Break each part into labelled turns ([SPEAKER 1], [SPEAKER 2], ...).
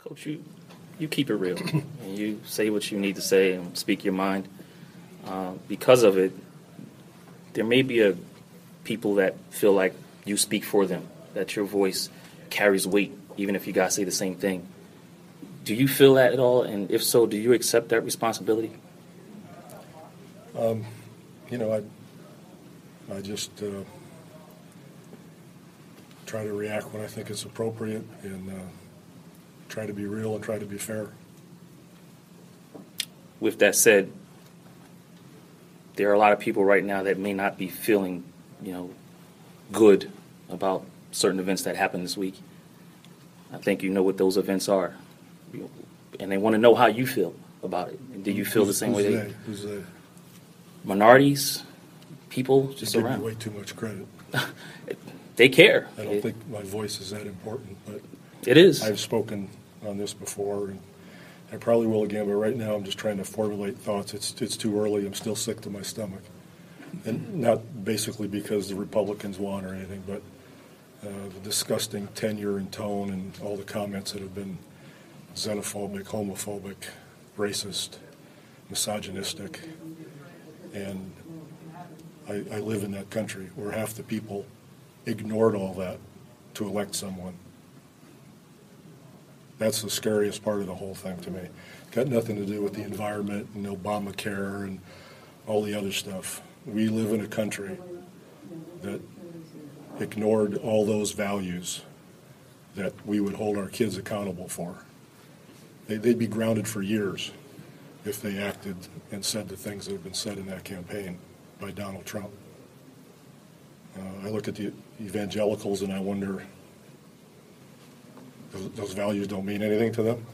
[SPEAKER 1] Coach, you keep it real, and you say what you need to say and speak your mind. Because of it, there may be people that feel like you speak for them, that your voice carries weight, even if you guys say the same thing. Do you feel that at all? And if so, do you accept that responsibility?
[SPEAKER 2] I just try to react when I think it's appropriate and try to be real and try to be fair.
[SPEAKER 1] With that said, there are a lot of people right now that may not be feeling, good about certain events that happened this week. I think you know what those events are, and they want to know how you feel about it. And do you feel the same way?
[SPEAKER 2] Who's they?
[SPEAKER 1] Minorities, people just
[SPEAKER 2] You give
[SPEAKER 1] around.
[SPEAKER 2] me way too much credit.
[SPEAKER 1] They care.
[SPEAKER 2] I don't think my voice is that important, but
[SPEAKER 1] It is.
[SPEAKER 2] I've spoken on this before, and I probably will again, but right now I'm just trying to formulate thoughts. It's too early. I'm still sick to my stomach. And not basically because the Republicans won or anything, but the disgusting tenure and tone and all the comments that have been xenophobic, homophobic, racist, misogynistic. And I live in that country where half the people ignored all that to elect someone. That's the scariest part of the whole thing to me. Got nothing to do with the environment and Obamacare and all the other stuff. We live in a country that ignored all those values that we would hold our kids accountable for. They'd be grounded for years if they acted and said the things that have been said in that campaign by Donald Trump. I look at the evangelicals and I wonder, those values don't mean anything to them?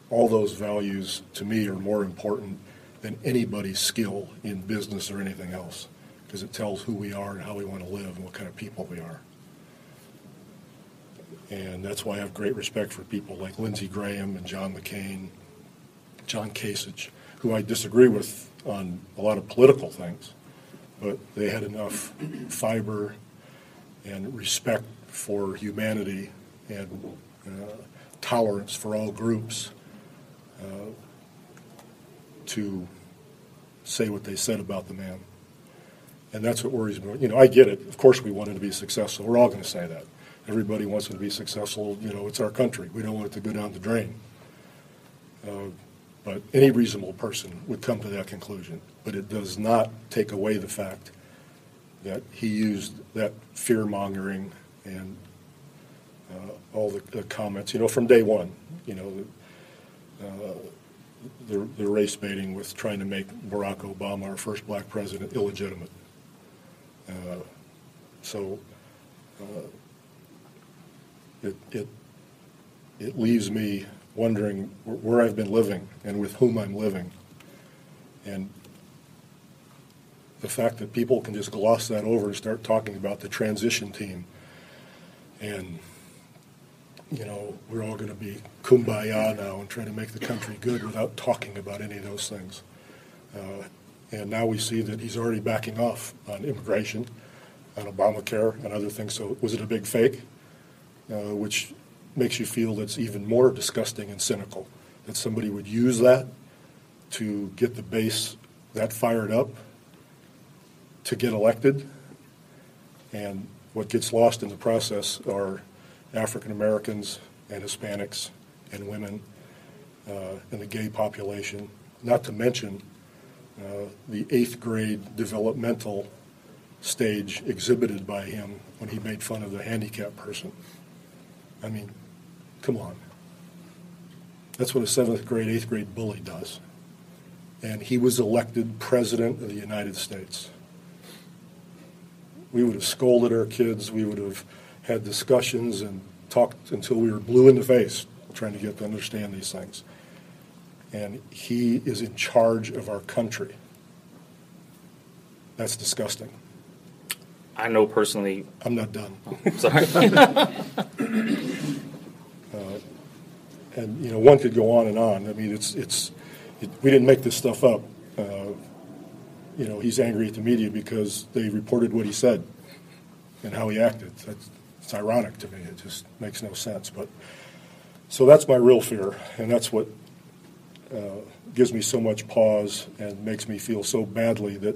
[SPEAKER 2] All those values, to me, are more important than anybody's skill in business or anything else, because it tells who we are and how we want to live and what kind of people we are. And that's why I have great respect for people like Lindsey Graham and John McCain, John Kasich, who I disagree with on a lot of political things, but they had enough fiber and respect for humanity and tolerance for all groups to say what they said about the man. And that's what worries me. I get it. Of course we want him to be successful. We're all going to say that. Everybody wants him to be successful. It's our country. We don't want it to go down the drain. But any reasonable person would come to that conclusion. But it does not take away the fact that he used that fear-mongering and all the comments, from day one, the race baiting with trying to make Barack Obama, our first black president, illegitimate. It leaves me wondering where I've been living and with whom I'm living. And the fact that people can just gloss that over and start talking about the transition team and, we're all going to be kumbaya now and trying to make the country good without talking about any of those things. And now we see that he's already backing off on immigration, on Obamacare, and other things. So was it a big fake? Which makes you feel that's even more disgusting and cynical, that somebody would use that to get the base that fired up to get elected. And what gets lost in the process are African Americans and Hispanics and women and the gay population, not to mention the 8th grade developmental stage exhibited by him when he made fun of the handicapped person. I mean, come on. That's what a 7th grade, 8th grade bully does. And he was elected president of the United States. We would have scolded our kids. We would have had discussions and talked until we were blue in the face trying to get to understand these things. And he is in charge of our country. That's disgusting.
[SPEAKER 1] I know personally.
[SPEAKER 2] I'm not done.
[SPEAKER 1] Oh, sorry.
[SPEAKER 2] And one could go on and on. I mean, we didn't make this stuff up. He's angry at the media because they reported what he said and how he acted. It's ironic to me. It just makes no sense. But So that's my real fear, and that's what gives me so much pause and makes me feel so badly that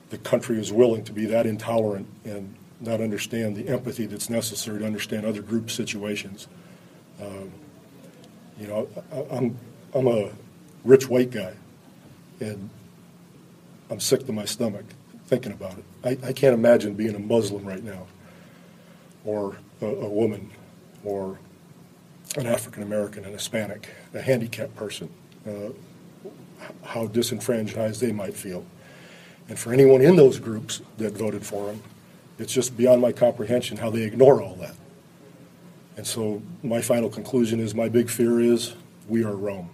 [SPEAKER 2] the country is willing to be that intolerant and not understand the empathy that's necessary to understand other group situations. You know, I'm a rich white guy, and I'm sick to my stomach thinking about it. I can't imagine being a Muslim right now, or a woman, or an African American, an Hispanic, a handicapped person, how disenfranchised they might feel. And for anyone in those groups that voted for him, it's just beyond my comprehension how they ignore all that. And so my final conclusion is my big fear is we are Rome.